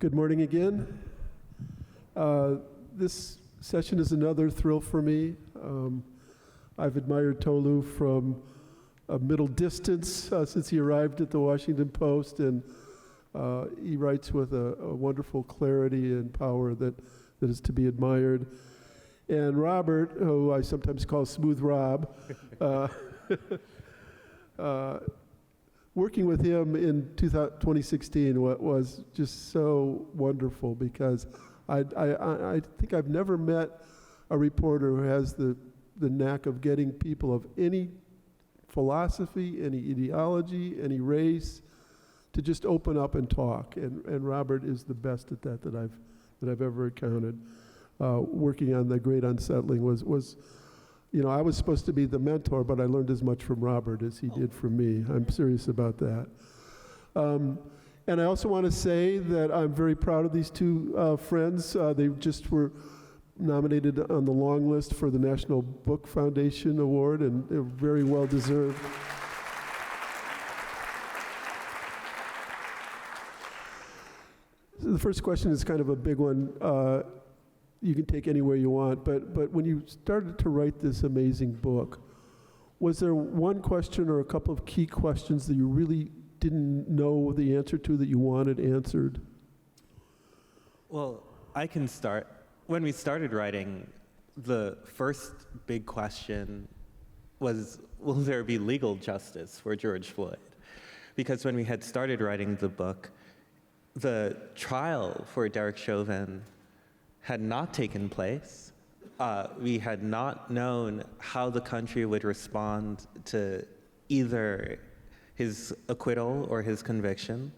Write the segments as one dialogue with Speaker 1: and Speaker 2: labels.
Speaker 1: Good morning again. This session is another thrill for me. I've admired Tolu from a middle distance since he arrived at the Washington Post, and he writes with a wonderful clarity and power that is to be admired. And Robert, who I sometimes call Smooth Rob, working with him in 2016 was just so wonderful, because I think I've never met a reporter who has the knack of getting people of any philosophy, any ideology, any race, to just open up and talk. And Robert is the best at that I've ever encountered. Working on The Great Unsettling was I was supposed to be the mentor, but I learned as much from Robert as he did from me. I'm serious about that. And I also want to say that I'm very proud of these two friends. They just were nominated on the long list for the National Book Foundation Award, and they're very well deserved. So the first question is kind of a big one. You can take anywhere you want, but when you started to write this amazing book, was there one question or a couple of key questions that you really didn't know the answer to that you wanted answered?
Speaker 2: Well, I can start. When we started writing, the first big question was, will there be legal justice for George Floyd? Because when we had started writing the book, the trial for Derek Chauvin had not taken place. We had not known how the country would respond to either his acquittal or his conviction.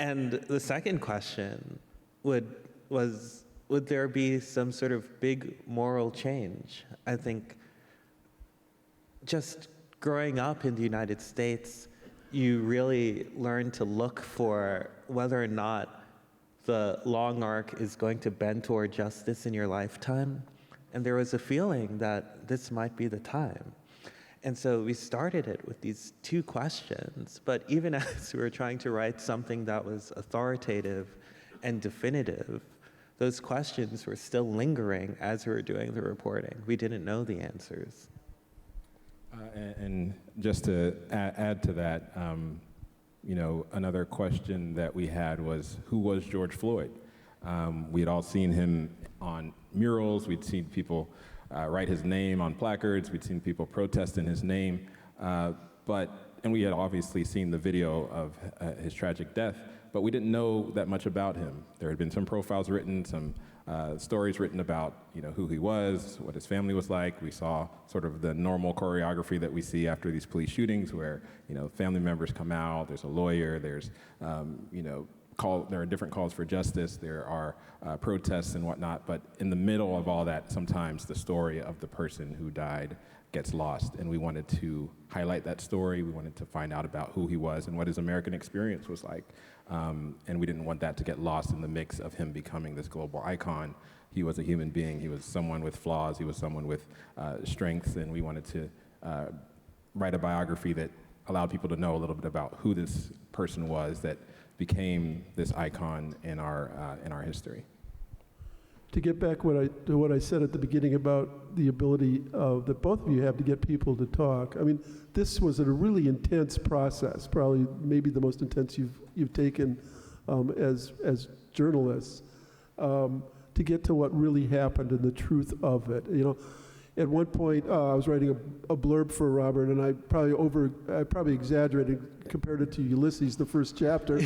Speaker 2: And the second question was, would there be some sort of big moral change? I think just growing up in the United States, you really learn to look for whether or not the long arc is going to bend toward justice in your lifetime. And there was a feeling that this might be the time. And so we started it with these two questions. But even as we were trying to write something that was authoritative and definitive, those questions were still lingering as we were doing the reporting. We didn't know the answers.
Speaker 3: And just to add to that, another question that we had was, who was George Floyd? We had all seen him on murals. We'd seen people write his name on placards. We'd seen people protest in his name. And we had obviously seen the video of his tragic death, but we didn't know that much about him. There had been some profiles written, some stories written about who he was, what his family was like. We saw sort of the normal choreography that we see after these police shootings, where family members come out, there's a lawyer, there's there are different calls for justice, there are protests and whatnot, but in the middle of all that, sometimes the story of the person who died gets lost, and we wanted to highlight that story. We wanted to find out about who he was and what his American experience was like, and we didn't want that to get lost in the mix of him becoming this global icon. He was a human being. He was someone with flaws. He was someone with strengths, and we wanted to write a biography that allowed people to know a little bit about who this person was that became this icon in our history.
Speaker 1: To get back to what I said at the beginning about the ability that both of you have to get people to talk. I mean, this was a really intense process, probably maybe the most intense you've taken as journalists, to get to what really happened and the truth of it. At one point, I was writing a blurb for Robert, and I probably exaggerated, compared it to Ulysses, the first chapter.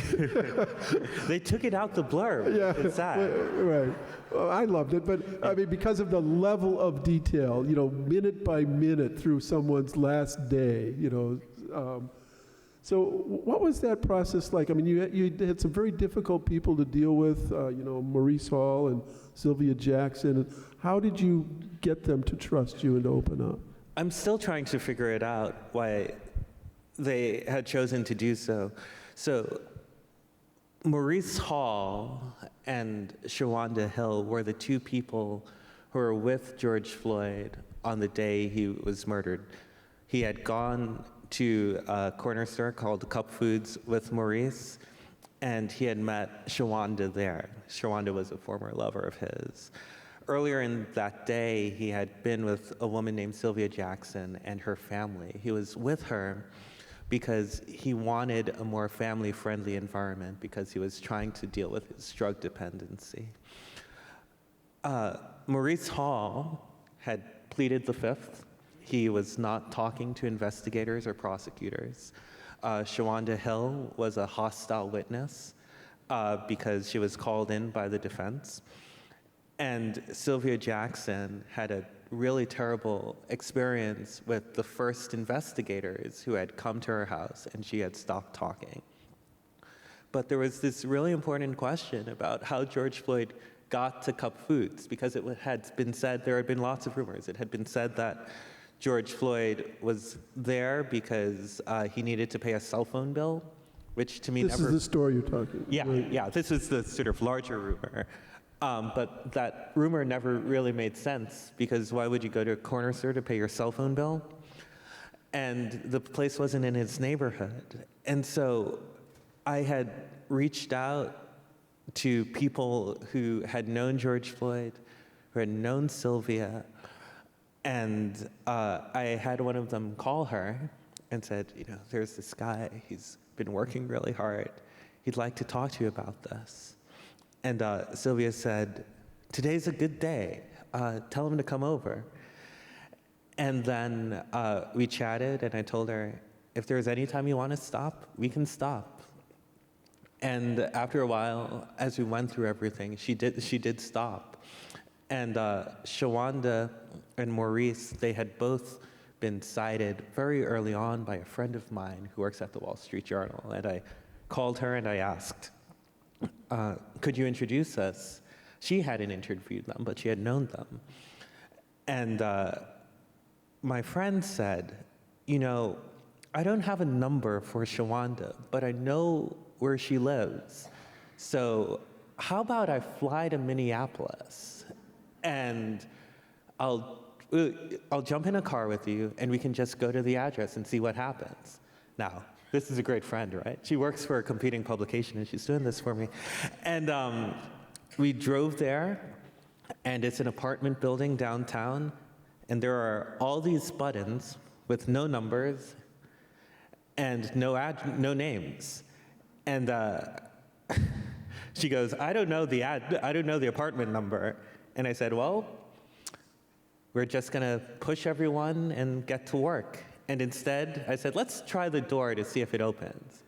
Speaker 2: They took it out the blurb.
Speaker 1: Yeah,
Speaker 2: it's sad.
Speaker 1: Right. Well, I loved it, but I mean, because of the level of detail, minute by minute through someone's last day, So what was that process like? I mean, you had some very difficult people to deal with, Maurice Hall and Sylvia Jackson. How did you get them to trust you and to open up?
Speaker 2: I'm still trying to figure it out, why they had chosen to do so. So Maurice Hall and Shawanda Hill were the two people who were with George Floyd on the day he was murdered. He had gone to a corner store called Cup Foods with Maurice, and he had met Shawanda there. Shawanda was a former lover of his. Earlier in that day, he had been with a woman named Sylvia Jackson and her family. He was with her because he wanted a more family-friendly environment because he was trying to deal with his drug dependency. Maurice Hall had pleaded the fifth. He was not talking to investigators or prosecutors. Shawanda Hill was a hostile witness because she was called in by the defense. And Sylvia Jackson had a really terrible experience with the first investigators who had come to her house, and she had stopped talking. But there was this really important question about how George Floyd got to Cup Foods, because it had been said, there had been lots of rumors. It had been said that George Floyd was there because he needed to pay a cell phone bill, which to me
Speaker 1: This is the story you're talking about.
Speaker 2: Yeah,
Speaker 1: right?
Speaker 2: yeah, this was the sort of larger rumor. But that rumor never really made sense, because why would you go to a corner store to pay your cell phone bill? And the place wasn't in his neighborhood. And so I had reached out to people who had known George Floyd, who had known Sylvia, and I had one of them call her and said, there's this guy, he's been working really hard. He'd like to talk to you about this. And Sylvia said, today's a good day. Tell him to come over. And then we chatted, and I told her, if there's any time you want to stop, we can stop. And after a while, as we went through everything, she did stop. And Shawanda and Maurice, they had both been cited very early on by a friend of mine who works at the Wall Street Journal. And I called her and I asked, could you introduce us? She hadn't interviewed them, but she had known them. And my friend said, I don't have a number for Shawanda, but I know where she lives. So how about I fly to Minneapolis and I'll jump in a car with you and we can just go to the address and see what happens. Now, this is a great friend, right? She works for a competing publication and she's doing this for me. And we drove there, and it's an apartment building downtown, and there are all these buttons with no numbers and no names. And she goes, I don't know the apartment number. And I said, well, we're just gonna push everyone and get to work. And instead, I said, let's try the door to see if it opens.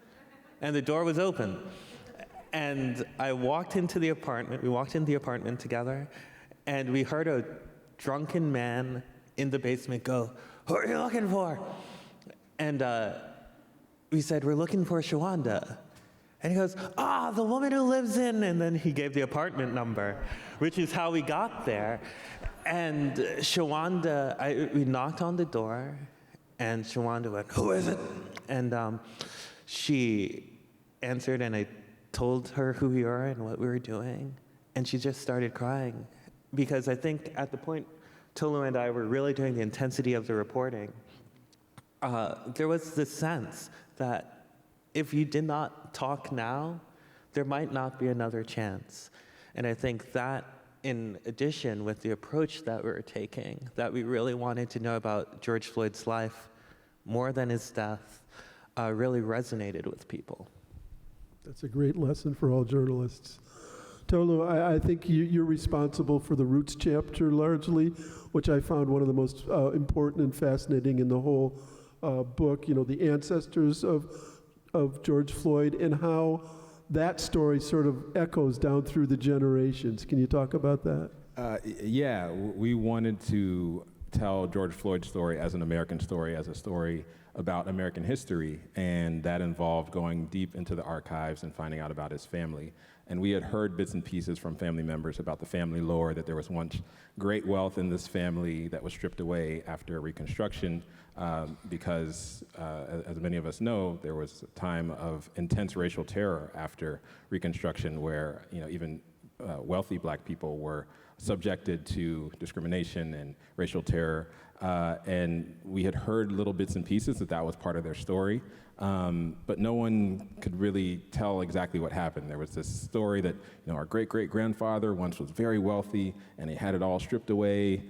Speaker 2: And the door was open. And I walked into the apartment, we walked into the apartment together, and we heard a drunken man in the basement go, who are you looking for? And we said, we're looking for Shawanda. And he goes, the woman who lives in, and then he gave the apartment number, which is how we got there. And Shawanda, we knocked on the door, and Shawanda went, who is it? And she answered, and I told her who we are and what we were doing. And she just started crying. Because I think at the point Tolu and I were really doing the intensity of the reporting, there was this sense that if you did not talk now, there might not be another chance. And I think that, in addition with the approach that we were taking, that we really wanted to know about George Floyd's life more than his death, really resonated with people.
Speaker 1: That's a great lesson for all journalists. Tolu, I think you're responsible for the Roots chapter largely, which I found one of the most important and fascinating in the whole book, the ancestors of George Floyd and how that story sort of echoes down through the generations. Can you talk about that?
Speaker 3: Yeah, we wanted to tell George Floyd's story as an American story, as a story about American history, and that involved going deep into the archives and finding out about his family. And we had heard bits and pieces from family members about the family lore, that there was once great wealth in this family that was stripped away after Reconstruction, because, as many of us know, there was a time of intense racial terror after Reconstruction where, even wealthy black people were subjected to discrimination and racial terror. And we had heard little bits and pieces that was part of their story, but no one could really tell exactly what happened. There was this story that our great-great-grandfather once was very wealthy, and he had it all stripped away.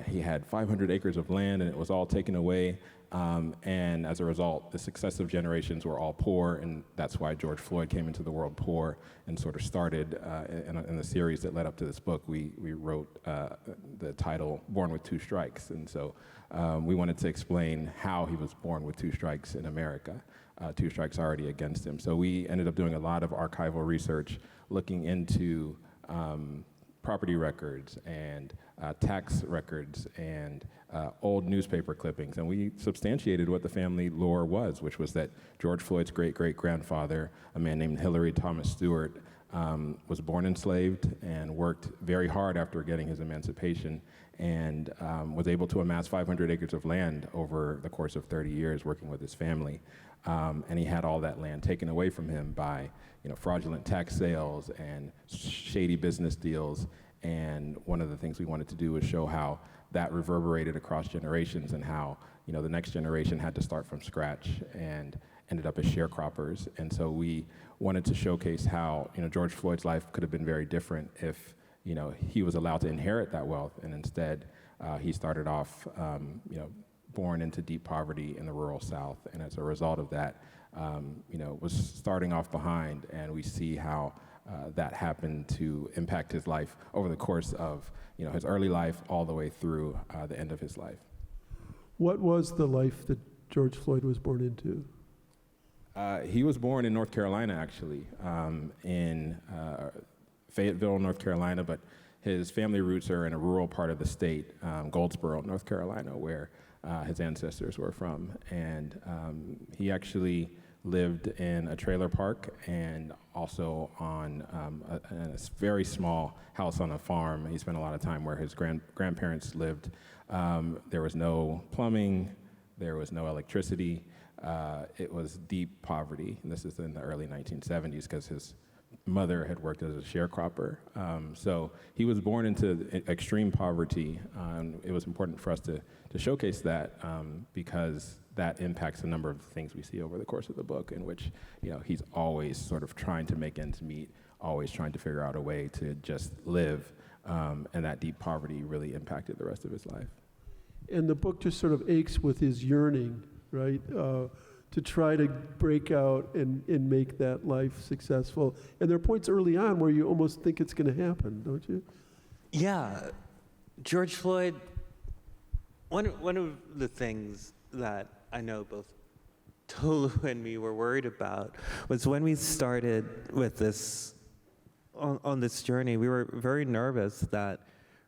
Speaker 3: He had 500 acres of land, and it was all taken away. And as a result, the successive generations were all poor, and that's why George Floyd came into the world poor and sort of started in the series that led up to this book. We wrote the title Born with Two Strikes, and so we wanted to explain how he was born with two strikes in America, two strikes already against him. So we ended up doing a lot of archival research looking into property records and tax records and old newspaper clippings, and we substantiated what the family lore was, which was that George Floyd's great-great-grandfather, a man named Hillary Thomas Stewart, was born enslaved and worked very hard after getting his emancipation, and was able to amass 500 acres of land over the course of 30 years working with his family. And he had all that land taken away from him by fraudulent tax sales and shady business deals. And one of the things we wanted to do was show how that reverberated across generations, and how the next generation had to start from scratch and ended up as sharecroppers. And so we wanted to showcase how George Floyd's life could have been very different if he was allowed to inherit that wealth, and instead he started off born into deep poverty in the rural South, and as a result of that was starting off behind. And we see how that happened to impact his life over the course of his early life all the way through the end of his life.
Speaker 1: What was the life that George Floyd was born into?
Speaker 3: He was born in North Carolina, actually, in Fayetteville, North Carolina, but his family roots are in a rural part of the state, Goldsboro, North Carolina, where his ancestors were from. And he actually lived in a trailer park and also on a very small house on a farm. He spent a lot of time where his grandparents lived. There was no plumbing, there was no electricity. It was deep poverty, and this is in the early 1970s because his mother had worked as a sharecropper. So he was born into extreme poverty. It was important for us to showcase that because that impacts a number of things we see over the course of the book, in which he's always sort of trying to make ends meet, always trying to figure out a way to just live, and that deep poverty really impacted the rest of his life.
Speaker 1: And the book just sort of aches with his yearning, right, to try to break out and make that life successful. And there are points early on where you almost think it's going to happen, don't you?
Speaker 2: Yeah, George Floyd, one of the things that I know both Tolu and me were worried about was when we started with this, on this journey, we were very nervous that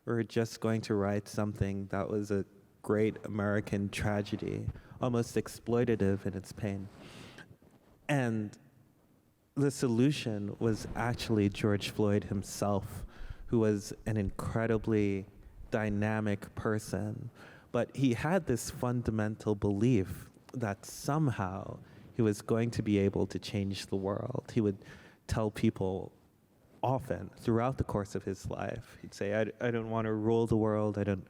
Speaker 2: we were just going to write something that was a great American tragedy, almost exploitative in its pain. And the solution was actually George Floyd himself, who was an incredibly dynamic person. But he had this fundamental belief that somehow he was going to be able to change the world. He would tell people often throughout the course of his life, he'd say, I don't want to rule the world, I don't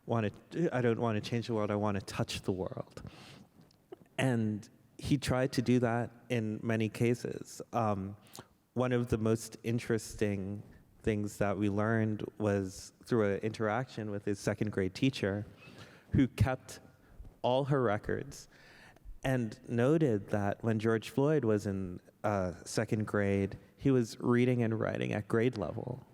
Speaker 2: want to change the world, I want to touch the world. And he tried to do that in many cases. One of the most interesting things that we learned was through an interaction with his second grade teacher, who kept all her records and noted that when George Floyd was in second grade, he was reading and writing at grade level,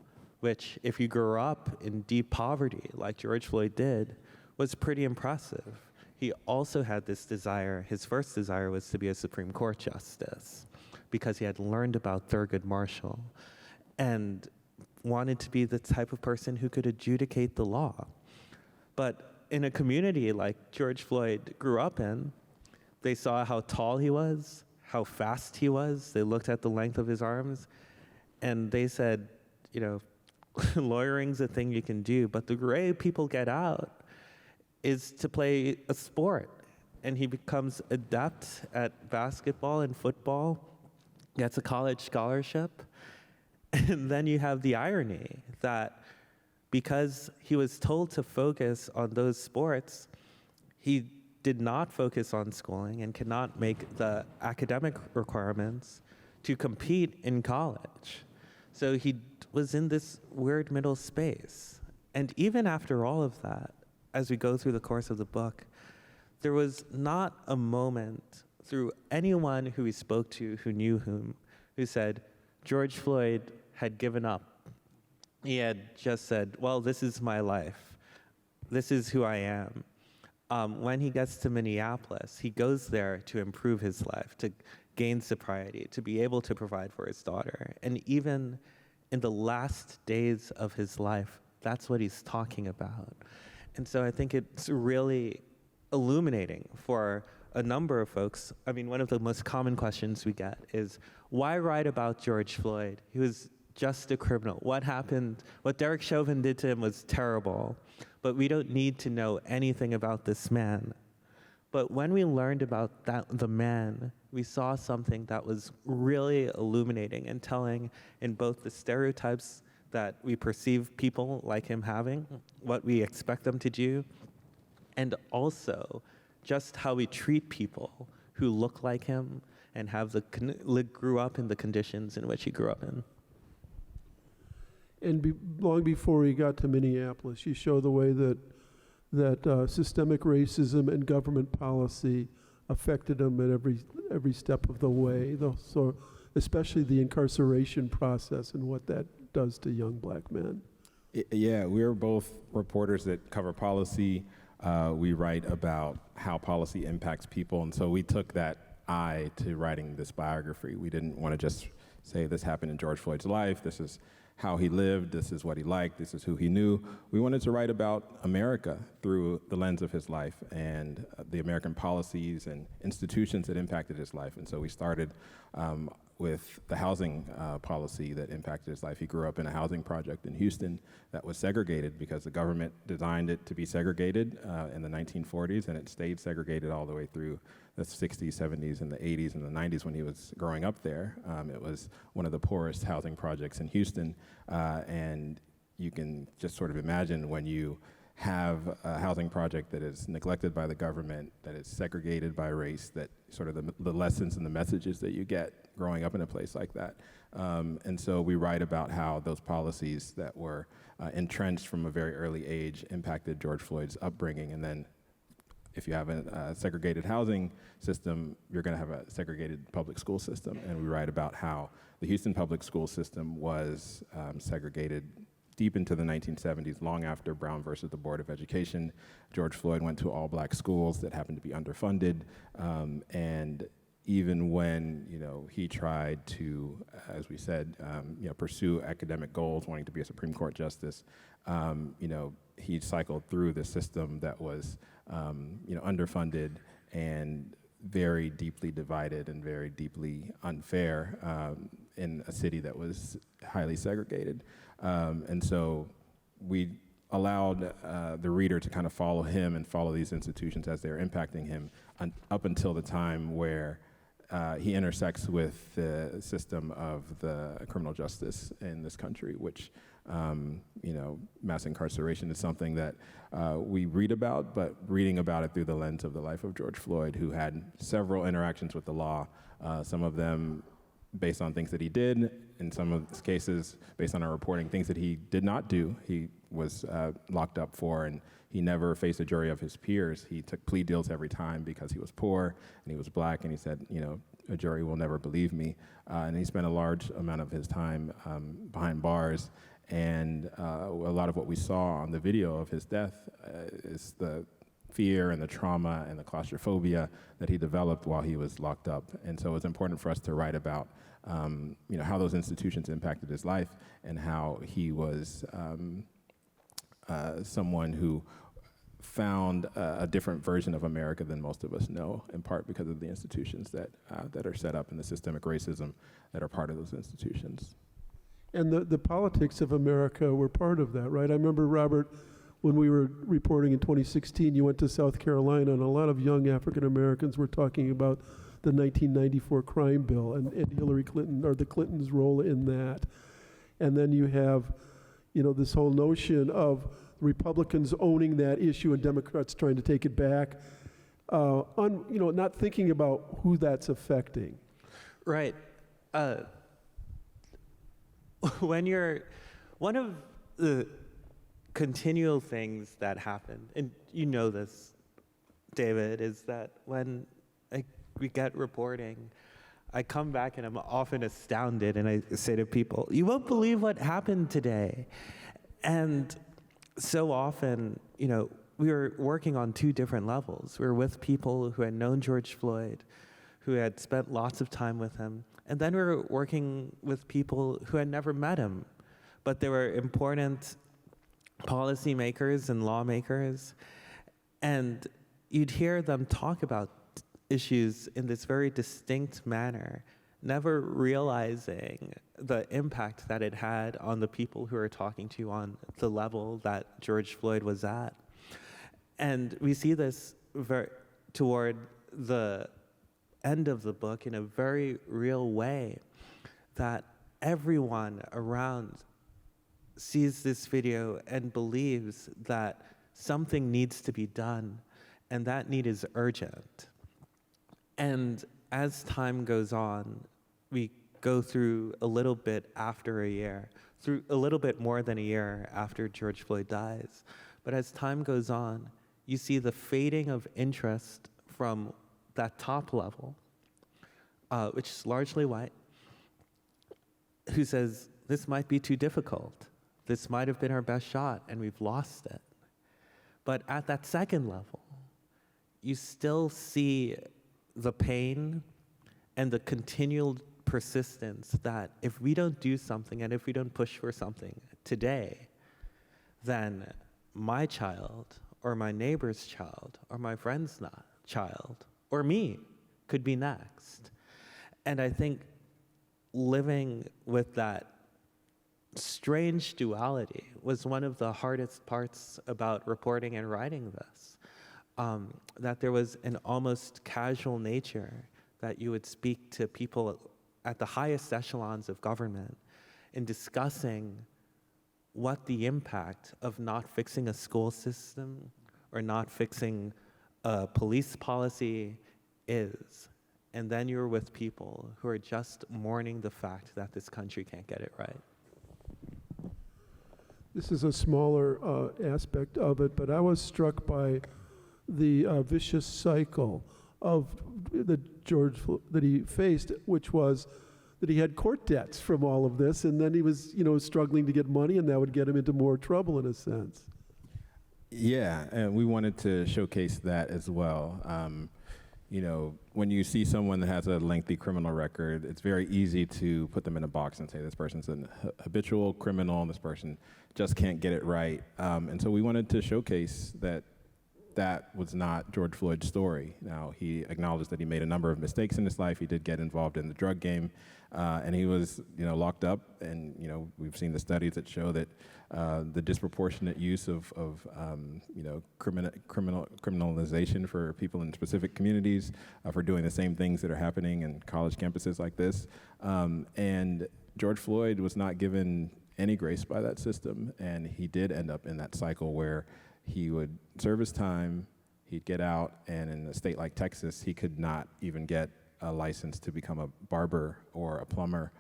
Speaker 2: which, if you grew up in deep poverty like George Floyd did, was pretty impressive. He also had this desire, his first desire was to be a Supreme Court justice, because he had learned about Thurgood Marshall and wanted to be the type of person who could adjudicate the law. But in a community like George Floyd grew up in, they saw how tall he was, how fast he was. They looked at the length of his arms, and they said, lawyering's a thing you can do, but the way people get out is to play a sport. And he becomes adept at basketball and football, gets a college scholarship, and then you have the irony that because he was told to focus on those sports, he did not focus on schooling and could not make the academic requirements to compete in college. So he was in this weird middle space. And even after all of that, as we go through the course of the book, there was not a moment through anyone who he spoke to who knew him who said, George Floyd had given up. He had just said, well, this is my life. This is who I am. When he gets to Minneapolis, he goes there to improve his life, to gain sobriety, to be able to provide for his daughter. And even in the last days of his life, that's what he's talking about. And so I think it's really illuminating for a number of folks. I mean, one of the most common questions we get is, why write about George Floyd? He was just a criminal. What happened? What Derek Chauvin did to him was terrible, but we don't need to know anything about this man. But when we learned about the man, we saw something that was really illuminating and telling in both the stereotypes that we perceive people like him having, what we expect them to do, and also just how we treat people who look like him and grew up in the conditions in which he grew up in.
Speaker 1: And long before he got to Minneapolis, you show the way that systemic racism and government policy affected him at every step of the way. So especially the incarceration process and what that does to young black men.
Speaker 3: Yeah, we're both reporters that cover policy. We write about how policy impacts people, and so we took that eye to writing this biography. We didn't want to just say this happened in George Floyd's life, this is how he lived, this is what he liked, this is who he knew. We wanted to write about America through the lens of his life and the American policies and institutions that impacted his life. And so we started with the housing policy that impacted his life. He grew up in a housing project in Houston that was segregated because the government designed it to be segregated in the 1940s, and it stayed segregated all the way through the 60s, 70s, and the 80s and the 90s when he was growing up there. It was one of the poorest housing projects in Houston, and you can just sort of imagine when you have a housing project that is neglected by the government, that is segregated by race, that sort of the lessons and the messages that you get growing up in a place like that. And so we write about how those policies that were entrenched from a very early age impacted George Floyd's upbringing. And then if you have a segregated housing system, you're gonna have a segregated public school system. And we write about how the Houston public school system was segregated deep into the 1970s, long after Brown versus the Board of Education. George Floyd went to all black schools that happened to be underfunded. And even when he tried to, as we said, pursue academic goals, wanting to be a Supreme Court justice, he cycled through the system that was underfunded and very deeply divided and very deeply unfair in a city that was highly segregated. And so we allowed the reader to kind of follow him and follow these institutions as they're impacting him up until the time where he intersects with the system of the criminal justice in this country, which, mass incarceration is something that we read about, but reading about it through the lens of the life of George Floyd, who had several interactions with the law, some of them based on things that he did, in some of his cases based on our reporting, things that he did not do. He was locked up for, and he never faced a jury of his peers. He took plea deals every time because he was poor and he was black, and he said, a jury will never believe me. And he spent a large amount of his time behind bars. And a lot of what we saw on the video of his death is the fear and the trauma and the claustrophobia that he developed while he was locked up. And so it's important for us to write about how those institutions impacted his life and how he was someone who found a different version of America than most of us know, in part because of the institutions that are set up and the systemic racism that are part of those institutions.
Speaker 1: And the politics of America were part of that, right? I remember, Robert, when we were reporting in 2016, you went to South Carolina, and a lot of young African Americans were talking about the 1994 crime bill and Hillary Clinton, or the Clintons' role in that. And then you have, this whole notion of Republicans owning that issue and Democrats trying to take it back, not thinking about who that's affecting.
Speaker 2: Right. One of the continual things that happen, and you know this, David, is that when we get reporting, I come back and I'm often astounded, and I say to people, "You won't believe what happened today." And so often, we were working on two different levels. We were with people who had known George Floyd, who had spent lots of time with him, and then we were working with people who had never met him, but they were important policymakers and lawmakers, and you'd hear them talk about issues in this very distinct manner, never realizing the impact that it had on the people who are talking to you on the level that George Floyd was at. And we see this toward the end of the book in a very real way, that everyone around sees this video and believes that something needs to be done, and that need is urgent. And as time goes on, we go through a little bit after a year, through a little bit more than a year after George Floyd dies. But as time goes on, you see the fading of interest from that top level, which is largely white, who says, this might be too difficult. This might have been our best shot, and we've lost it. But at that second level, you still see the pain and the continual persistence that if we don't do something and if we don't push for something today, then my child or my neighbor's child or my friend's child or me could be next. And I think living with that strange duality was one of the hardest parts about reporting and writing this, that there was an almost casual nature that you would speak to people at the highest echelons of government in discussing what the impact of not fixing a school system or not fixing a police policy is. And then you're with people who are just mourning the fact that this country can't get it right.
Speaker 1: This is a smaller aspect of it, but I was struck by the vicious cycle of that he faced, which was that he had court debts from all of this, and then he was, struggling to get money, and that would get him into more trouble in a sense.
Speaker 3: Yeah, and we wanted to showcase that as well. When you see someone that has a lengthy criminal record, it's very easy to put them in a box and say this person's a habitual criminal and this person just can't get it right. And so we wanted to showcase that was not George Floyd's story. Now, he acknowledged that he made a number of mistakes in his life. He did get involved in the drug game, and he was, locked up. And we've seen the studies that show that the disproportionate use of criminalization for people in specific communities for doing the same things that are happening in college campuses like this. And George Floyd was not given any grace by that system, and he did end up in that cycle where he would serve his time, he'd get out, and in a state like Texas, he could not even get a license to become a barber or a plumber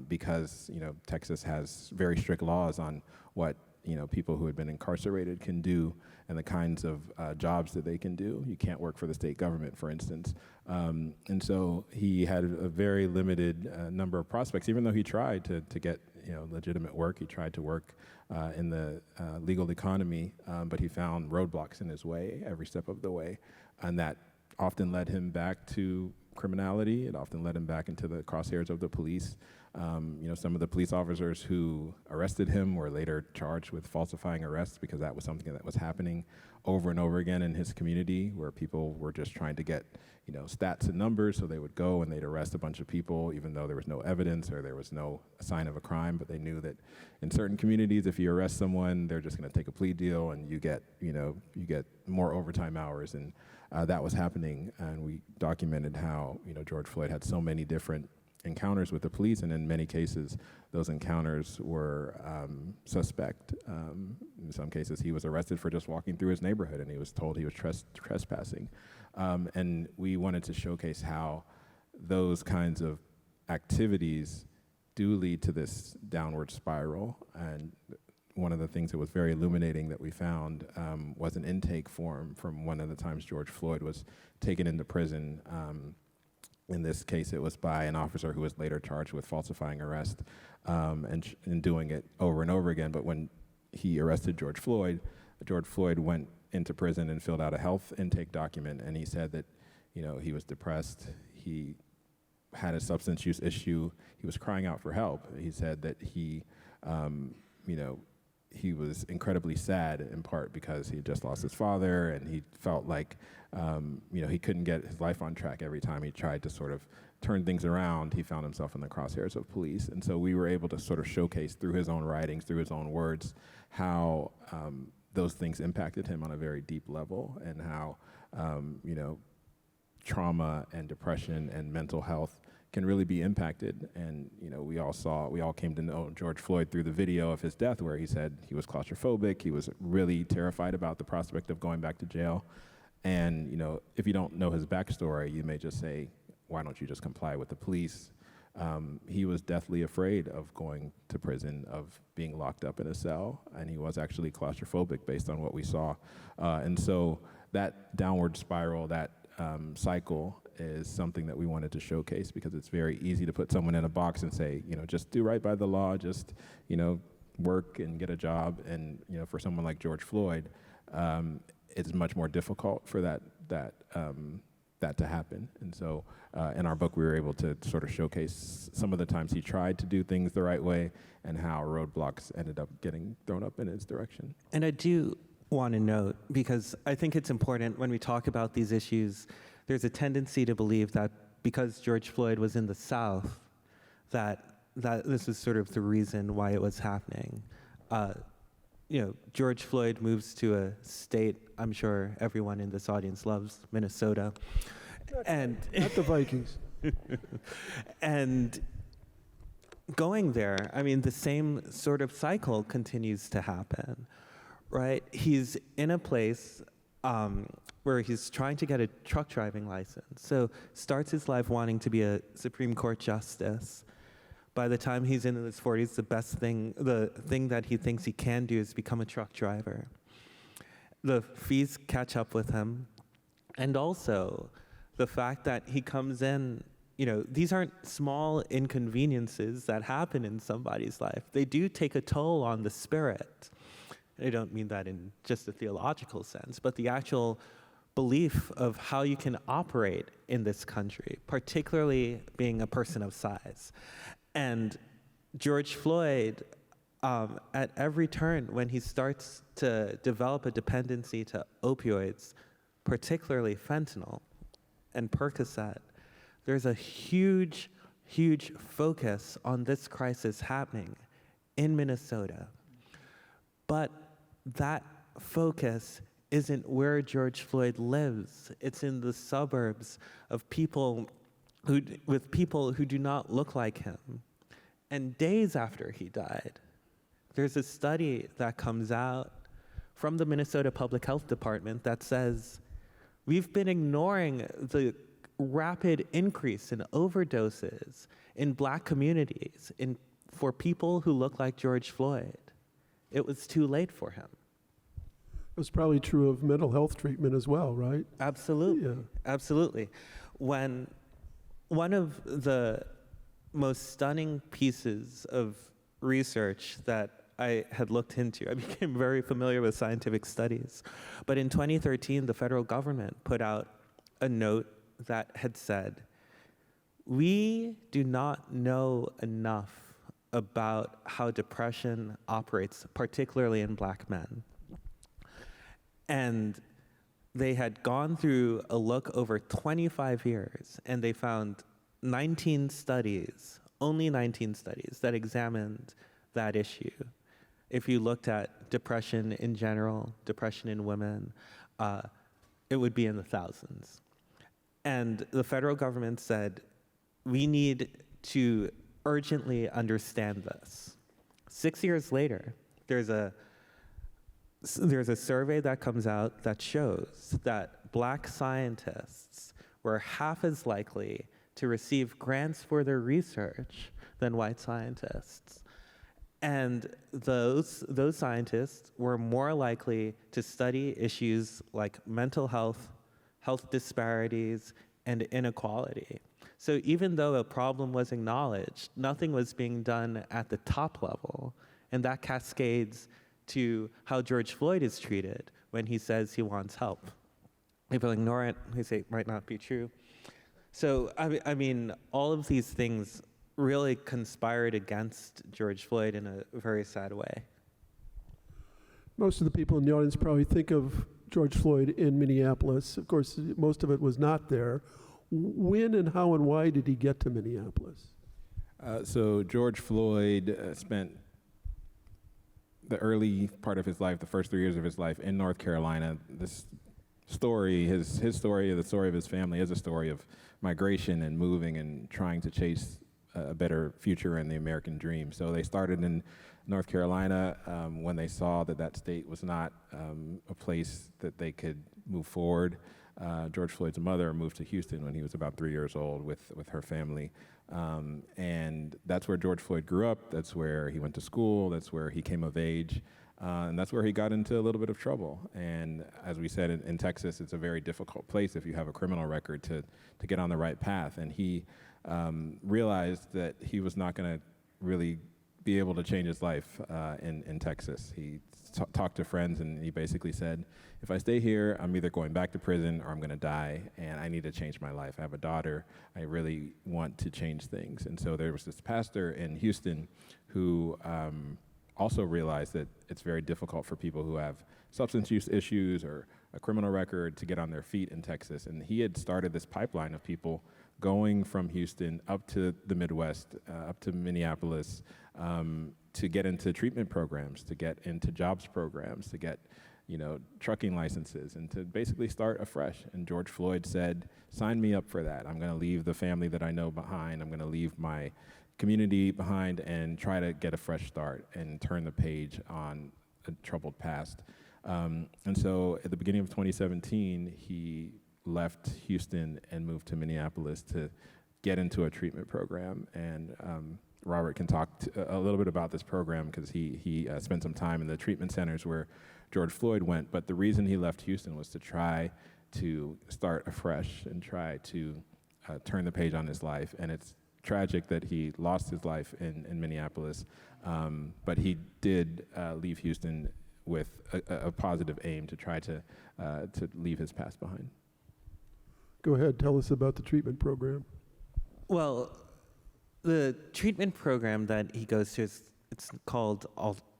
Speaker 3: because, Texas has very strict laws on what, people who had been incarcerated can do and the kinds of jobs that they can do. You can't work for the state government, for instance. And so he had a very limited number of prospects, even though he tried to get, legitimate work. He tried to work in the legal economy, but he found roadblocks in his way every step of the way. And that often led him back to criminality. It often led him back into the crosshairs of the police. Some of the police officers who arrested him were later charged with falsifying arrests because that was something that was happening over and over again in his community, where people were just trying to get, stats and numbers, so they would go and they'd arrest a bunch of people even though there was no evidence or there was no sign of a crime, but they knew that in certain communities, if you arrest someone, they're just going to take a plea deal and you get more overtime hours, and that was happening. And we documented how, George Floyd had so many different encounters with the police, and in many cases, those encounters were suspect. In some cases, he was arrested for just walking through his neighborhood, and he was told he was trespassing. And we wanted to showcase how those kinds of activities do lead to this downward spiral. And one of the things that was very illuminating that we found was an intake form from one of the times George Floyd was taken into prison. In this case, it was by an officer who was later charged with falsifying arrest and doing it over and over again. But when he arrested George Floyd went into prison and filled out a health intake document, and he said that, he was depressed, he had a substance use issue, he was crying out for help. He said that he was incredibly sad, in part because he had just lost his father, and he felt like, he couldn't get his life on track. Every time he tried to sort of turn things around, he found himself in the crosshairs of police. And so we were able to sort of showcase through his own writings, through his own words, how those things impacted him on a very deep level, and how, trauma and depression and mental health can really be impacted. And we all came to know George Floyd through the video of his death, where he said he was claustrophobic, he was really terrified about the prospect of going back to jail. And if you don't know his backstory, you may just say, why don't you just comply with the police? He was deathly afraid of going to prison, of being locked up in a cell, and he was actually claustrophobic based on what we saw. And so that downward spiral, that cycle, is something that we wanted to showcase, because it's very easy to put someone in a box and say, just do right by the law, just, work and get a job. And, for someone like George Floyd, it's much more difficult for that to happen. And so in our book, we were able to sort of showcase some of the times he tried to do things the right way, and how roadblocks ended up getting thrown up in his direction.
Speaker 2: And I do want to note, because I think it's important when we talk about these issues, there's a tendency to believe that because George Floyd was in the South, that this is sort of the reason why it was happening. George Floyd moves to a state I'm sure everyone in this audience loves, Minnesota.
Speaker 1: Not the Vikings.
Speaker 2: And going there, I mean, the same sort of cycle continues to happen, right? He's in a place where he's trying to get a truck driving license. So starts his life wanting to be a Supreme Court justice. By the time he's in his 40s, the thing that he thinks he can do is become a truck driver. The fees catch up with him. And also the fact that he comes in, these aren't small inconveniences that happen in somebody's life. They do take a toll on the spirit. I don't mean that in just a theological sense, but the actual belief of how you can operate in this country, particularly being a person of size. And George Floyd, at every turn, when he starts to develop a dependency to opioids, particularly fentanyl and Percocet, there's a huge, huge focus on this crisis happening in Minnesota. But that focus isn't where George Floyd lives. It's in the suburbs of people who do not look like him. And days after he died, there's a study that comes out from the Minnesota Public Health Department that says, we've been ignoring the rapid increase in overdoses in Black communities for people who look like George Floyd. It was too late for him.
Speaker 1: It was probably true of mental health treatment as well, right?
Speaker 2: Absolutely,
Speaker 1: Yeah.
Speaker 2: Absolutely. When one of the most stunning pieces of research that I had looked into, I became very familiar with scientific studies, but in 2013, the federal government put out a note that had said, we do not know enough about how depression operates, particularly in Black men. And they had gone through a look over 25 years, and they found 19 studies, only 19 studies, that examined that issue. If you looked at depression in general, depression in women, it would be in the thousands. And the federal government said, we need to urgently understand this. 6 years later, there's a survey that comes out that shows that Black scientists were half as likely to receive grants for their research than white scientists. And those scientists were more likely to study issues like mental health, health disparities, and inequality. So even though a problem was acknowledged, nothing was being done at the top level, and that cascades to how George Floyd is treated when he says he wants help. People ignore it, they say it might not be true. So, I mean, all of these things really conspired against George Floyd in a very sad way.
Speaker 1: Most of the people in the audience probably think of George Floyd in Minneapolis. Of course, most of it was not there. When and how and why did he get to Minneapolis?
Speaker 3: So George Floyd spent the early part of his life, the first 3 years of his life, in North Carolina. This story, his story, the story of his family, is a story of migration and moving and trying to chase a better future and the American dream. So they started in North Carolina when they saw that that state was not a place that they could move forward. George Floyd's mother moved to Houston when he was about 3 years old with her family. And that's where George Floyd grew up. That's where he went to school. That's where he came of age. And that's where he got into a little bit of trouble. And as we said, in Texas, it's a very difficult place if you have a criminal record to get on the right path. And he realized that he was not going to really be able to change his life in Texas. He talked to friends, and he basically said, if I stay here, I'm either going back to prison or I'm going to die, and I need to change my life. I have a daughter. I really want to change things. And so there was this pastor in Houston who also realized that it's very difficult for people who have substance use issues or a criminal record to get on their feet in Texas. And he had started this pipeline of people going from Houston up to the Midwest, up to Minneapolis, to get into treatment programs, to get into jobs programs, to get, trucking licenses, and to basically start afresh. And George Floyd said, sign me up for that. I'm going to leave the family that I know behind. I'm going to leave my community behind and try to get a fresh start and turn the page on a troubled past. And so at the beginning of 2017, he left Houston and moved to Minneapolis to get into a treatment program. And Robert can talk a little bit about this program because he spent some time in the treatment centers where George Floyd went. But the reason he left Houston was to try to start afresh and try to turn the page on his life. And it's tragic that he lost his life in Minneapolis, but he did leave Houston with a positive aim to try to leave his past behind.
Speaker 1: Go ahead, tell us about the treatment program.
Speaker 2: Well, the treatment program that he goes to it's called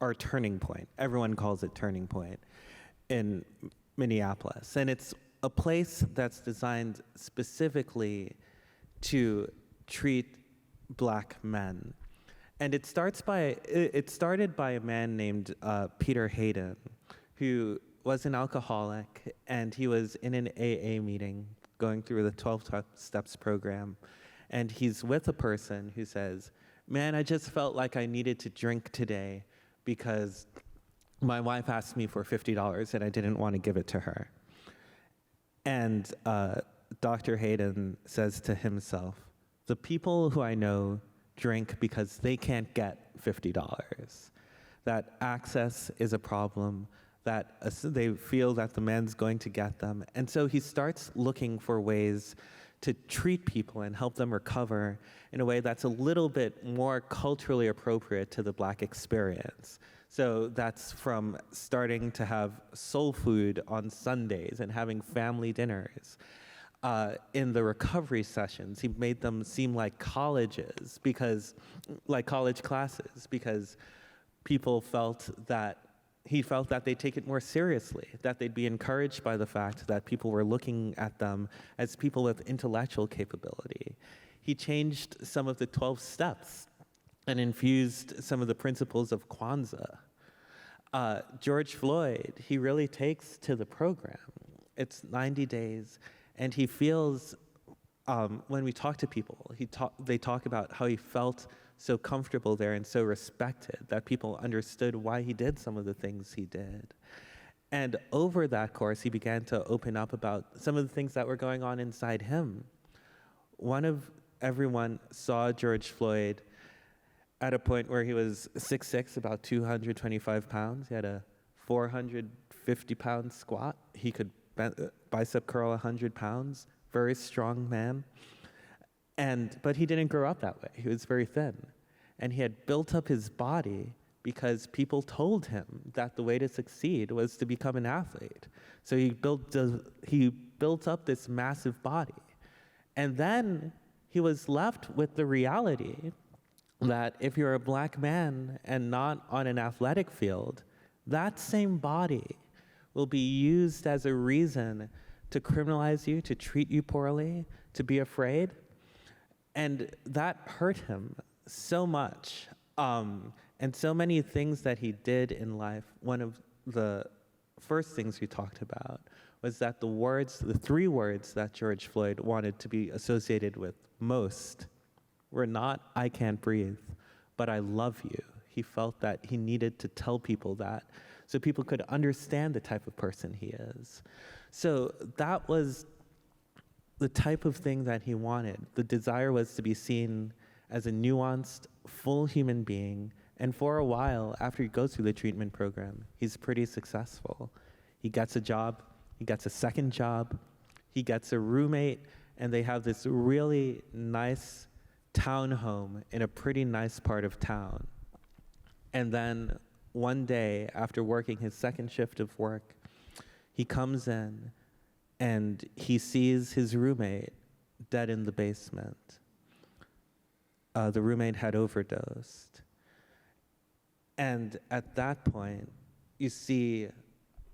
Speaker 2: our Turning Point. Everyone calls it Turning Point in Minneapolis, and it's a place that's designed specifically to treat Black men. And it started by a man named Peter Hayden, who was an alcoholic, and he was in an AA meeting going through the 12 Steps program. And he's with a person who says, man, I just felt like I needed to drink today because my wife asked me for $50 and I didn't want to give it to her. And Dr. Hayden says to himself, the people who I know drink because they can't get $50. That access is a problem, that they feel that the man's going to get them. And so he starts looking for ways to treat people and help them recover in a way that's a little bit more culturally appropriate to the Black experience. So that's from starting to have soul food on Sundays and having family dinners. In the recovery sessions, he made them seem like colleges, like college classes, because people felt that he felt that they'd take it more seriously, that they'd be encouraged by the fact that people were looking at them as people with intellectual capability. He changed some of the 12 steps and infused some of the principles of Kwanzaa. George Floyd, he really takes to the program. It's 90 days, and he feels when we talk to people, they talk about how he felt so comfortable there and so respected that people understood why he did some of the things he did. And over that course, he began to open up about some of the things that were going on inside him. Everyone saw George Floyd at a point where he was 6'6", about 225 pounds. He had a 450-pound squat. He could bicep curl 100 pounds. Very strong man. But he didn't grow up that way. He was very thin. And he had built up his body because people told him that the way to succeed was to become an athlete. So he built up this massive body. And then he was left with the reality that if you're a black man and not on an athletic field, that same body will be used as a reason to criminalize you, to treat you poorly, to be afraid. And that hurt him so much. And so many things that he did in life, one of the first things we talked about was that the 3 words that George Floyd wanted to be associated with most were not, I can't breathe, but I love you. He felt that he needed to tell people that so people could understand the type of person he is. So that was the type of thing that he wanted. The desire was to be seen as a nuanced, full human being. And for a while, after he goes through the treatment program, he's pretty successful. He gets a job, he gets a second job, he gets a roommate, and they have this really nice townhome in a pretty nice part of town. And then one day, after working his second shift of work, he comes in and he sees his roommate dead in the basement. The roommate had overdosed. And at that point, you see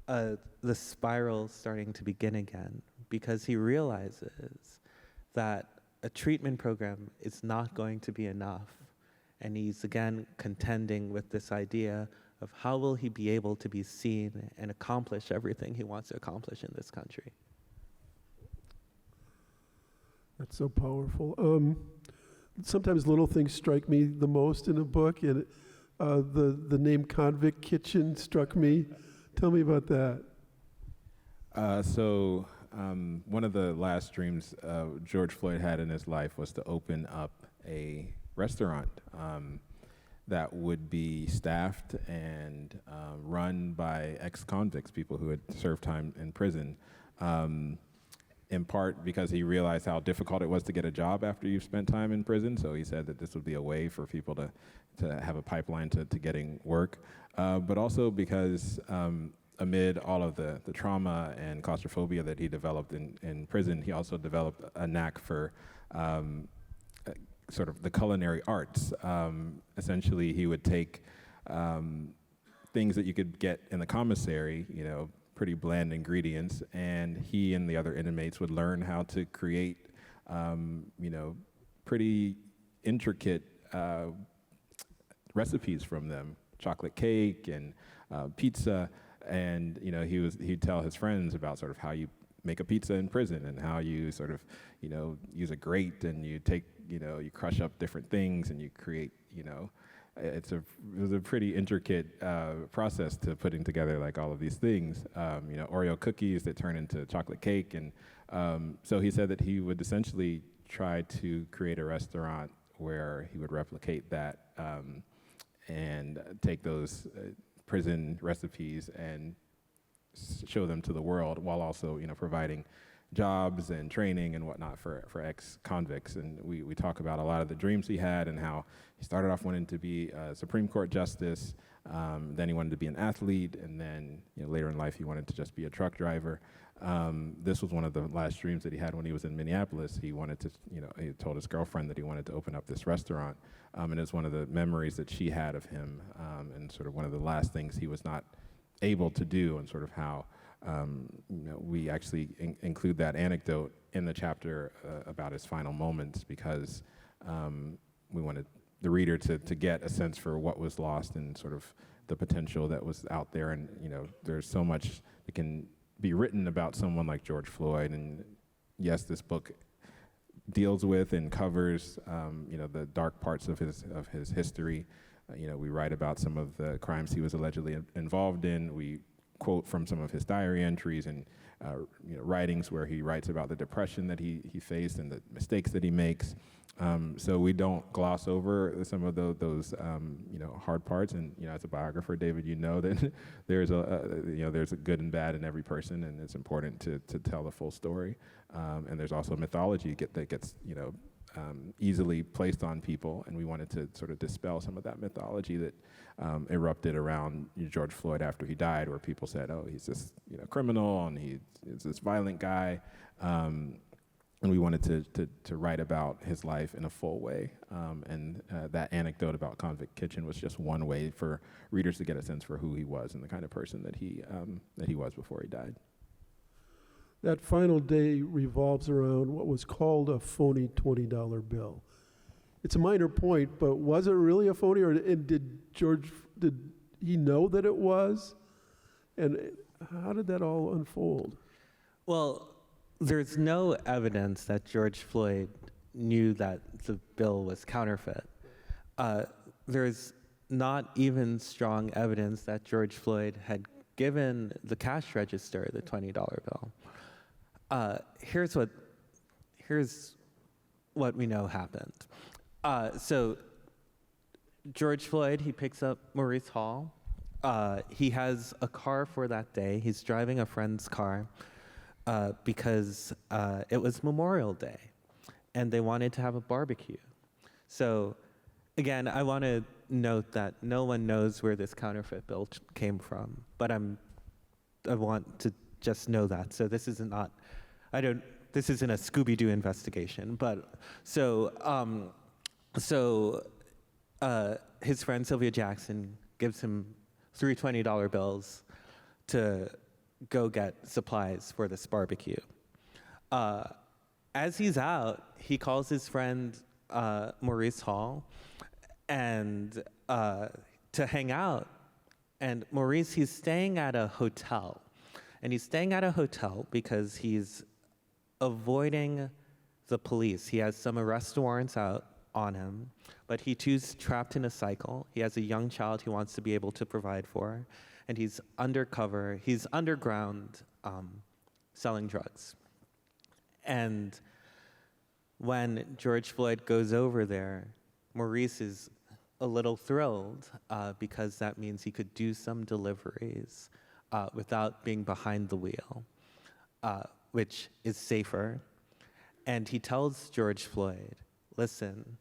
Speaker 2: the spiral starting to begin again, because he realizes that a treatment program is not going to be enough. And he's again contending with this idea of how will he be able to be seen and accomplish everything he wants to accomplish in this country.
Speaker 1: That's so powerful. Sometimes little things strike me the most in a book, and the name Convict Kitchen struck me. Tell me about that.
Speaker 3: One of the last dreams George Floyd had in his life was to open up a restaurant that would be staffed and run by ex-convicts, people who had served time in prison, in part because he realized how difficult it was to get a job after you've spent time in prison. So he said that this would be a way for people to have a pipeline to getting work, but also because amid all of the trauma and claustrophobia that he developed in prison, he also developed a knack for sort of the culinary arts. Essentially, he would take things that you could get in the commissary, pretty bland ingredients, and he and the other inmates would learn how to create, pretty intricate recipes from them, chocolate cake and pizza. And he'd tell his friends about sort of how you make a pizza in prison and how you sort of use a grate and you take you crush up different things and you create it was a pretty intricate process to putting together like all of these things, Oreo cookies that turn into chocolate cake. And so he said that he would essentially try to create a restaurant where he would replicate that and take those prison recipes and show them to the world, while also providing jobs and training and whatnot for ex-convicts. And we talk about a lot of the dreams he had and how he started off wanting to be a Supreme Court justice, then he wanted to be an athlete, and then later in life he wanted to just be a truck driver. This was one of the last dreams that he had when he was in Minneapolis. He wanted to, he told his girlfriend that he wanted to open up this restaurant, and it's one of the memories that she had of him, and sort of one of the last things he was not able to do, and sort of how we actually include that anecdote in the chapter about his final moments, because we wanted the reader to get a sense for what was lost and sort of the potential that was out there. And there's so much that can be written about someone like George Floyd. And yes, this book deals with and covers, the dark parts of his history. We write about some of the crimes he was allegedly involved in. We quote from some of his diary entries and writings where he writes about the depression that he faced and the mistakes that he makes. So we don't gloss over some of those hard parts. And as a biographer, David, that there's a good and bad in every person, and it's important to tell the full story. And there's also mythology that gets easily placed on people, and we wanted to sort of dispel some of that mythology that erupted around George Floyd after he died, where people said, "Oh, he's this criminal, and he's this violent guy." And we wanted to write about his life in a full way. And that anecdote about Convict Kitchen was just one way for readers to get a sense for who he was and the kind of person that he was before he died.
Speaker 1: That final day revolves around what was called a phony $20 bill. It's a minor point, but was it really a phony, or did he know that it was? And how did that all unfold?
Speaker 2: Well, there's no evidence that George Floyd knew that the bill was counterfeit. There's not even strong evidence that George Floyd had given the cash register the $20 bill. Here's what we know happened. So George Floyd, he picks up Maurice Hall. He has a car for that day. He's driving a friend's car because it was Memorial Day, and they wanted to have a barbecue. So again, I want to note that no one knows where this counterfeit bill came from, but I want to just know that. So this isn't a Scooby-Doo investigation, but his friend Sylvia Jackson gives him 3 $20 bills to go get supplies for this barbecue. As he's out, he calls his friend Maurice Hall and to hang out. And Maurice, he's staying at a hotel. And he's staying at a hotel because he's avoiding the police. He has some arrest warrants out on him, but he too's trapped in a cycle. He has a young child he wants to be able to provide for, and he's undercover. He's underground selling drugs. And when George Floyd goes over there, Maurice is a little thrilled because that means he could do some deliveries without being behind the wheel, which is safer. And he tells George Floyd, "Listen,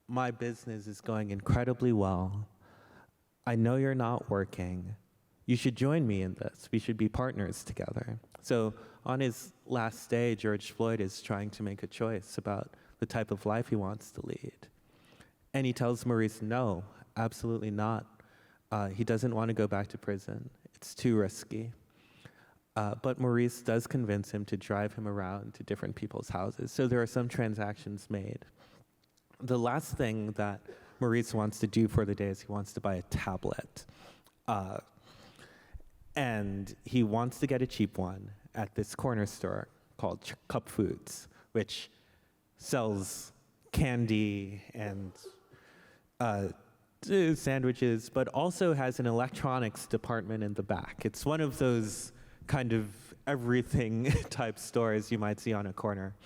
Speaker 2: my business is going incredibly well. I know you're not working. You should join me in this. We should be partners together." So on his last day, George Floyd is trying to make a choice about the type of life he wants to lead. And he tells Maurice, no, absolutely not. He doesn't want to go back to prison. It's too risky. But Maurice does convince him to drive him around to different people's houses. So there are some transactions made. The last thing that Maurice wants to do for the day is he wants to buy a tablet. And he wants to get a cheap one at this corner store called Cup Foods, which sells candy and sandwiches, but also has an electronics department in the back. It's one of those kind of everything type stores you might see on a corner.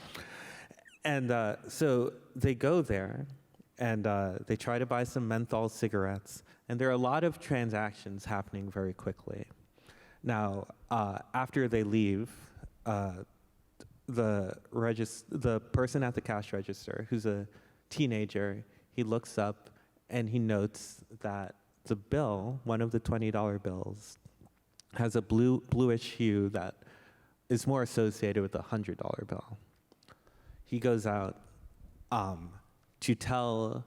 Speaker 2: And so they go there, and they try to buy some menthol cigarettes, and there are a lot of transactions happening very quickly. Now, after they leave, the person at the cash register, who's a teenager, he looks up and he notes that the bill, one of the $20 bills, has a bluish hue that is more associated with a $100 bill. He goes out to tell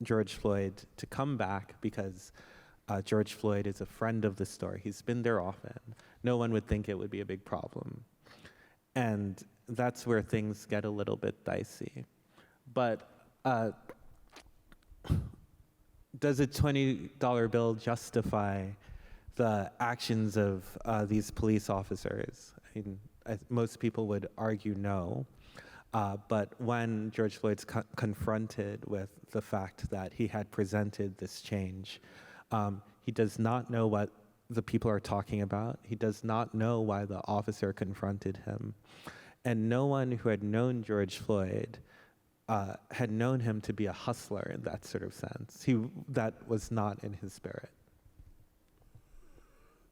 Speaker 2: George Floyd to come back because George Floyd is a friend of the store. He's been there often. No one would think it would be a big problem. And that's where things get a little bit dicey. But does a $20 bill justify the actions of these police officers? I mean, most people would argue no. But when George Floyd's confronted with the fact that he had presented this change, he does not know what the people are talking about. He does not know why the officer confronted him. And no one who had known George Floyd had known him to be a hustler in that sort of sense. That was not in his spirit.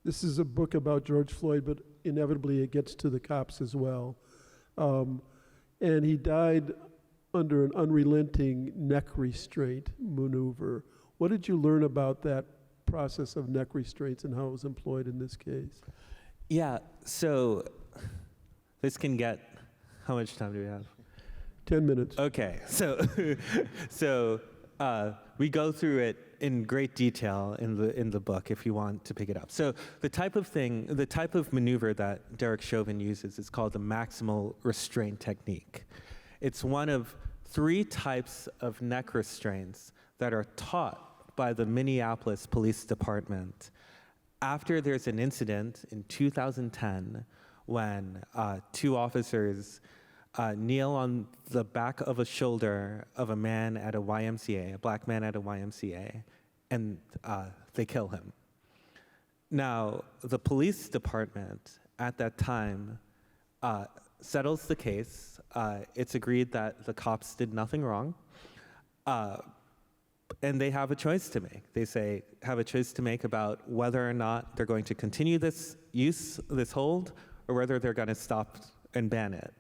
Speaker 1: This is a book about George Floyd, but inevitably it gets to the cops as well. And he died under an unrelenting neck restraint maneuver. What did you learn about that process of neck restraints and how it was employed in this case?
Speaker 2: Yeah, so this can get, how much time do we have?
Speaker 1: 10 minutes.
Speaker 2: Okay, so we go through it in great detail in the book if you want to pick it up. So the type of maneuver that Derek Chauvin uses is called the maximal restraint technique. It's one of 3 types of neck restraints that are taught by the Minneapolis Police Department after there's an incident in 2010 when 2 officers kneel on the back of a shoulder of a man at a YMCA, a black man at a YMCA, and they kill him. Now, the police department at that time settles the case. It's agreed that the cops did nothing wrong, and they have a choice to make. They have a choice to make about whether or not they're going to continue this hold, or whether they're going to stop and ban it.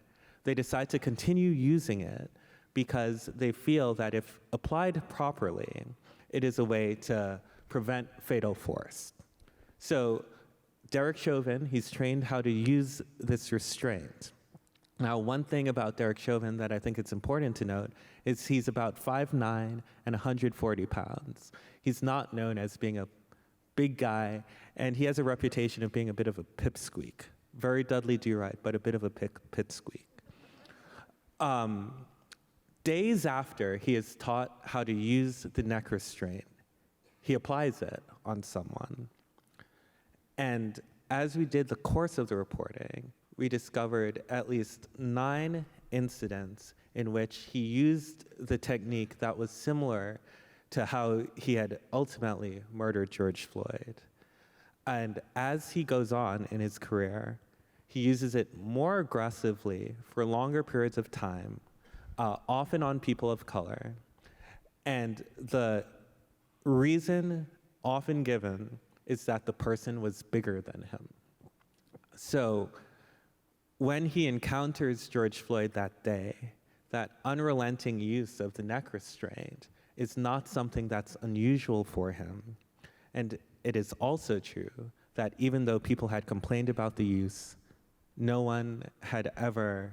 Speaker 2: They decide to continue using it because they feel that if applied properly, it is a way to prevent fatal force. So Derek Chauvin, he's trained how to use this restraint. Now, one thing about Derek Chauvin that I think it's important to note is he's about 5'9" and 140 pounds. He's not known as being a big guy, and he has a reputation of being a bit of a pipsqueak. Very Dudley Do-Right, but a bit of a pipsqueak. Days after he is taught how to use the neck restraint, he applies it on someone. And as we did the course of the reporting, we discovered at least 9 incidents in which he used the technique that was similar to how he had ultimately murdered George Floyd. And as he goes on in his career, he uses it more aggressively for longer periods of time, often on people of color. And the reason often given is that the person was bigger than him. So when he encounters George Floyd that day, that unrelenting use of the neck restraint is not something that's unusual for him. And it is also true that even though people had complained about the use, no one had ever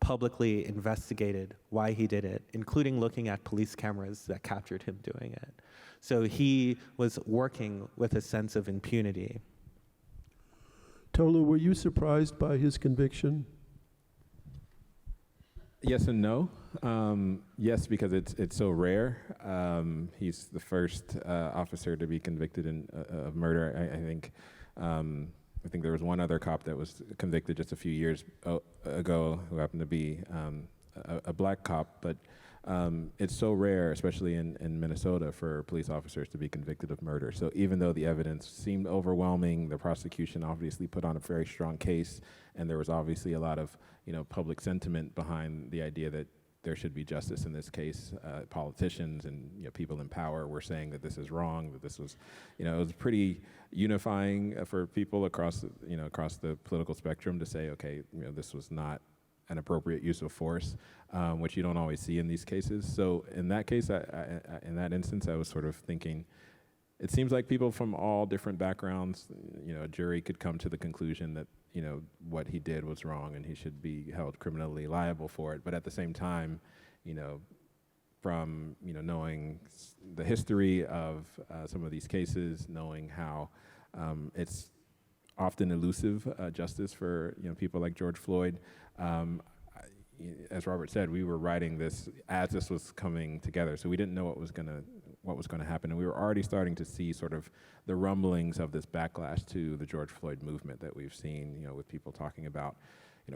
Speaker 2: publicly investigated why he did it, including looking at police cameras that captured him doing it. So he was working with a sense of impunity.
Speaker 1: Tolu, were you surprised by his conviction?
Speaker 3: Yes and no. Yes, because it's so rare. He's the first officer to be convicted of murder. I think there was one other cop that was convicted just a few years ago who happened to be a black cop. But it's so rare, especially in Minnesota, for police officers to be convicted of murder. So even though the evidence seemed overwhelming, the prosecution obviously put on a very strong case, and there was obviously a lot of public sentiment behind the idea that there should be justice in this case. Politicians and people in power were saying that this is wrong, that this was, it was pretty unifying for people across the political spectrum to say, okay, this was not an appropriate use of force, which you don't always see in these cases. So in that case, in that instance, I was sort of thinking, it seems like people from all different backgrounds, a jury could come to the conclusion that what he did was wrong and he should be held criminally liable for it. But at the same time, from knowing the history of some of these cases, knowing how it's often elusive justice for people like George Floyd. As Robert said, we were writing this as this was coming together, so we didn't know what was going to happen, and we were already starting to see sort of the rumblings of this backlash to the George Floyd movement that we've seen, with people talking about,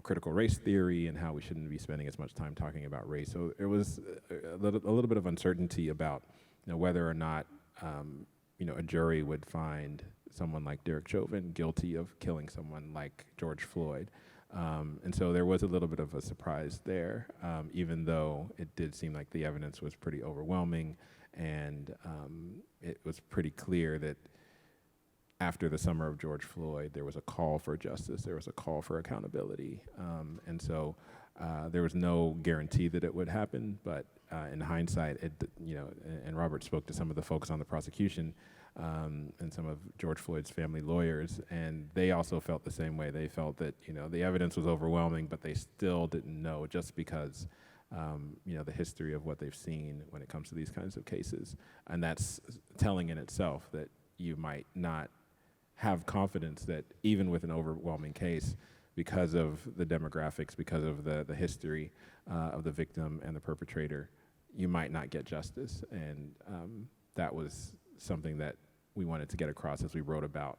Speaker 3: critical race theory and how we shouldn't be spending as much time talking about race. So there was a little bit of uncertainty about whether or not a jury would find someone like Derek Chauvin guilty of killing someone like George Floyd. And so there was a little bit of a surprise there, even though it did seem like the evidence was pretty overwhelming, and it was pretty clear that after the summer of George Floyd, there was a call for justice, there was a call for accountability, and so there was no guarantee that it would happen, but in hindsight, and Robert spoke to some of the folks on the prosecution, and some of George Floyd's family lawyers, and they also felt the same way. They felt that the evidence was overwhelming, but they still didn't know, just because the history of what they've seen when it comes to these kinds of cases, and that's telling in itself that you might not have confidence that even with an overwhelming case, because of the demographics, because of the history of the victim and the perpetrator, you might not get justice, and that was something that we wanted to get across as we wrote about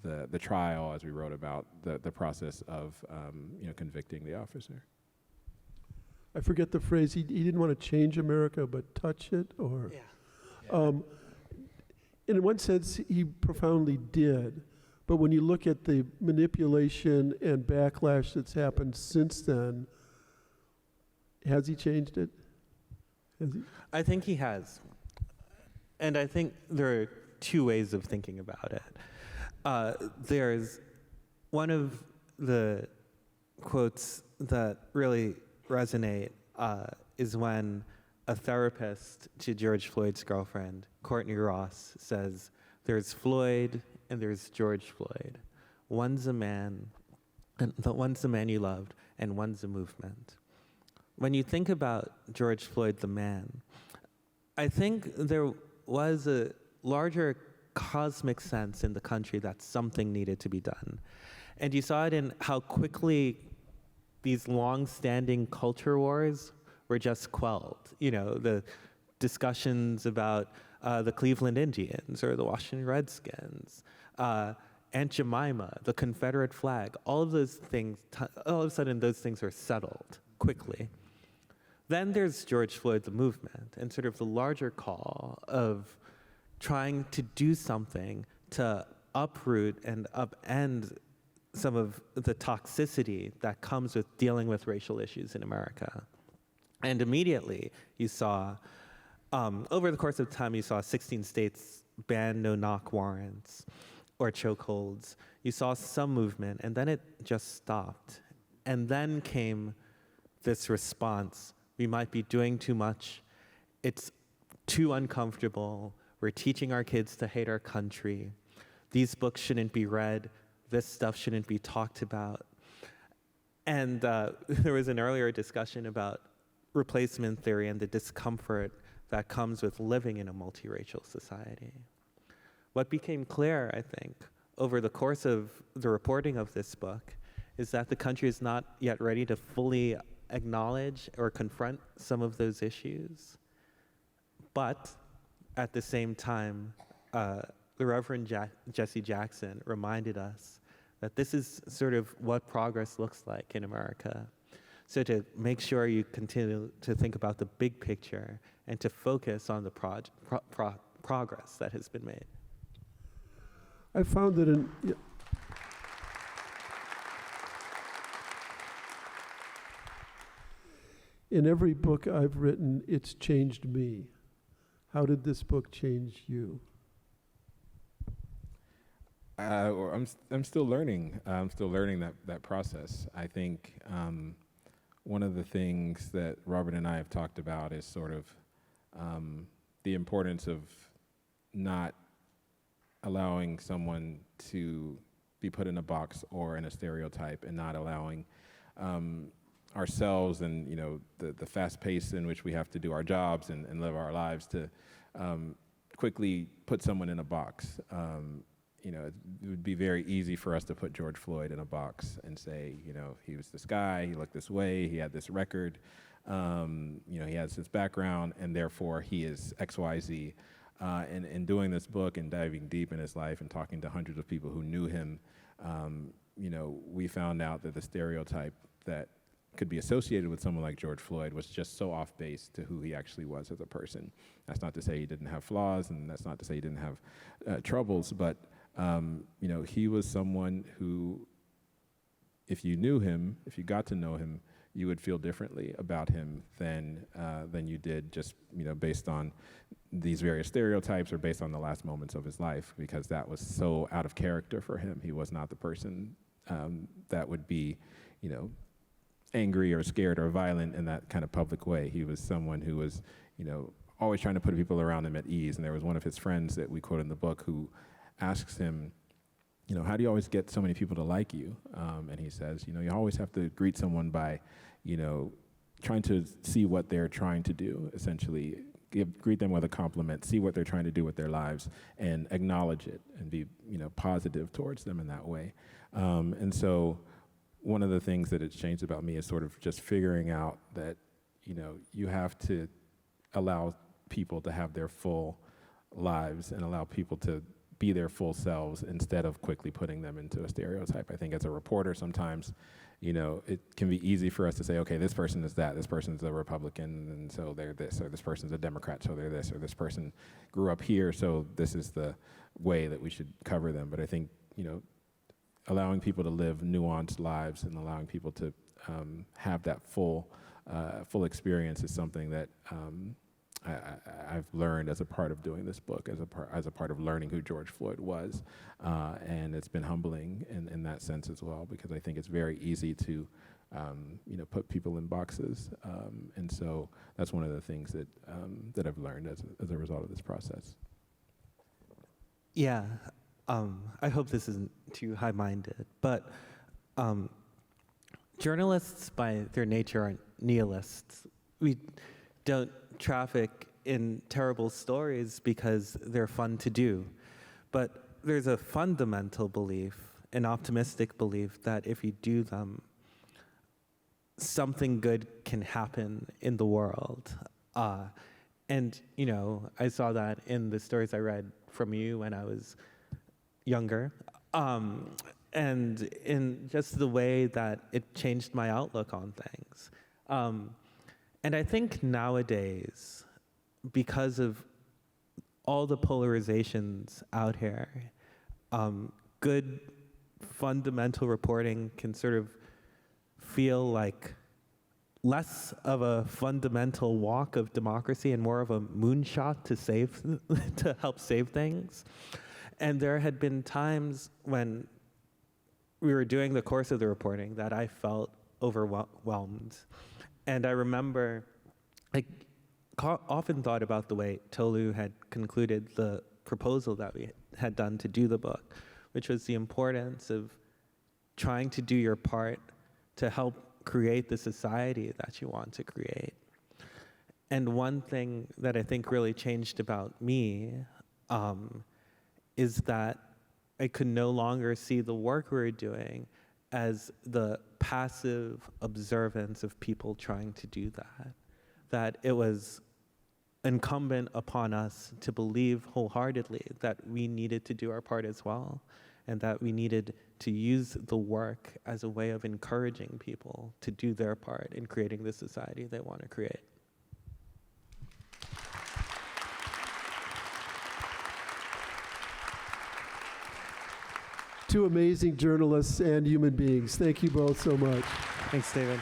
Speaker 3: the trial, as we wrote about the process of convicting the officer.
Speaker 1: I forget the phrase. He didn't want to change America, but touch it, or.
Speaker 2: Yeah.
Speaker 1: In one sense, he profoundly did. But when you look at the manipulation and backlash that's happened since then, has he changed it? Has he?
Speaker 2: I think he has. And I think there are two ways of thinking about it. There's one of the quotes that really resonate is when a therapist to George Floyd's girlfriend, Courtney Ross, says, "There's Floyd and there's George Floyd. One's a man, and one's the man you loved, and one's a movement." When you think about George Floyd, the man, I think there was a larger cosmic sense in the country that something needed to be done. And you saw it in how quickly these long-standing culture wars were just quelled. The discussions about the Cleveland Indians or the Washington Redskins, Aunt Jemima, the Confederate flag, all of those things, all of a sudden those things are settled quickly. Then there's George Floyd, the movement, and sort of the larger call of trying to do something to uproot and upend some of the toxicity that comes with dealing with racial issues in America. And immediately you saw, over the course of time, you saw 16 states ban no-knock warrants or chokeholds. You saw some movement, and then it just stopped. And then came this response: we might be doing too much. It's too uncomfortable. We're teaching our kids to hate our country. These books shouldn't be read. This stuff shouldn't be talked about. And there was an earlier discussion about replacement theory and the discomfort that comes with living in a multiracial society. What became clear, I think, over the course of the reporting of this book is that the country is not yet ready to fully acknowledge or confront some of those issues. But at the same time, the Reverend Jesse Jackson reminded us that this is sort of what progress looks like in America. So to make sure you continue to think about the big picture and to focus on the progress that has been made.
Speaker 1: I found that in every book I've written, it's changed me. How did this book change you?
Speaker 3: I'm still learning. I'm still learning that process. I think one of the things that Robert and I have talked about is sort of the importance of not allowing someone to be put in a box or in a stereotype, and not allowing ourselves and the fast pace in which we have to do our jobs and live our lives to quickly put someone in a box. It would be very easy for us to put George Floyd in a box and say, he was this guy, he looked this way, he had this record, he has this background, and therefore he is X, Y, Z. And in doing this book and diving deep in his life and talking to hundreds of people who knew him, we found out that the stereotype that could be associated with someone like George Floyd was just so off base to who he actually was as a person. That's not to say he didn't have flaws, and that's not to say he didn't have troubles, but he was someone who, if you knew him, if you got to know him, you would feel differently about him than you did just based on these various stereotypes or based on the last moments of his life, because that was so out of character for him. He was not the person that would be, angry or scared or violent in that kind of public way. He was someone who was, always trying to put people around him at ease. And there was one of his friends that we quote in the book who asks him, how do you always get so many people to like you? And he says, you always have to greet someone by, trying to see what they're trying to do, essentially. Greet them with a compliment, see what they're trying to do with their lives, and acknowledge it and be, positive towards them in that way. And so one of the things that it's changed about me is sort of just figuring out that, you have to allow people to have their full lives and allow people to be their full selves instead of quickly putting them into a stereotype. I think as a reporter sometimes, it can be easy for us to say, okay, this person is that, this person's a Republican, and so they're this, or this person's a Democrat, so they're this, or this person grew up here, so this is the way that we should cover them. But I think, allowing people to live nuanced lives and allowing people to have that full experience is something that I've learned as a part of doing this book, as a part of learning who George Floyd was, and it's been humbling in that sense as well, because I think it's very easy to put people in boxes, and so that's one of the things that I've learned as a result of this process.
Speaker 2: Yeah. I hope this isn't too high-minded, but journalists by their nature are nihilists. We don't traffic in terrible stories because they're fun to do, but there's a fundamental belief, an optimistic belief, that if you do them, something good can happen in the world. And, I saw that in the stories I read from you when I was younger, and in just the way that it changed my outlook on things. And I think nowadays, because of all the polarizations out here, good fundamental reporting can sort of feel like less of a fundamental walk of democracy and more of a moonshot to help save things. And there had been times when we were doing the course of the reporting that I felt overwhelmed. And I remember, often thought about the way Tolu had concluded the proposal that we had done to do the book, which was the importance of trying to do your part to help create the society that you want to create. And one thing that I think really changed about me is that I could no longer see the work we were doing as the passive observance of people trying to do that it was incumbent upon us to believe wholeheartedly that we needed to do our part as well, and that we needed to use the work as a way of encouraging people to do their part in creating the society they want to create.
Speaker 1: Two amazing journalists and human beings. Thank you both so much.
Speaker 2: Thanks, David.